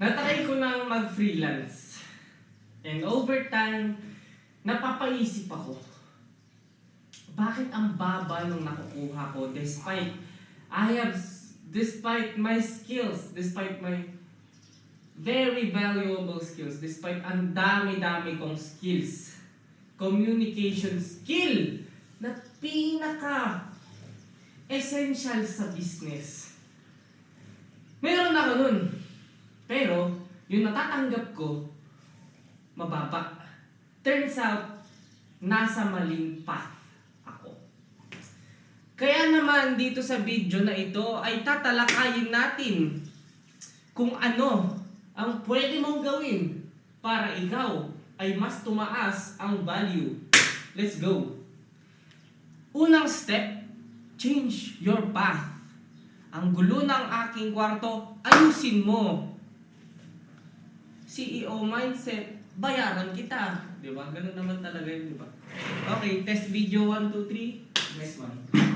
Natry ko nang mag-freelance. And over time, napapaisip ako, bakit ang baba nung nakukuha ko despite my skills, despite my very valuable skills, despite ang dami-dami kong skills, communication skill na pinaka essential sa business. Meron ako nun. Pero, yung natatanggap ko, mababa. Turns out, nasa maling path ako. Kaya naman dito sa video na ito ay tatalakayin natin kung ano ang pwede mong gawin para ikaw ay mas tumaas ang value. Let's go! Unang step, change your path. Ang gulo ng aking kwarto, ayusin mo. CEO mindset, bayaran kita. Diba? Ganun naman talaga yun, diba? Okay, test video 1, 2, 3. Next one.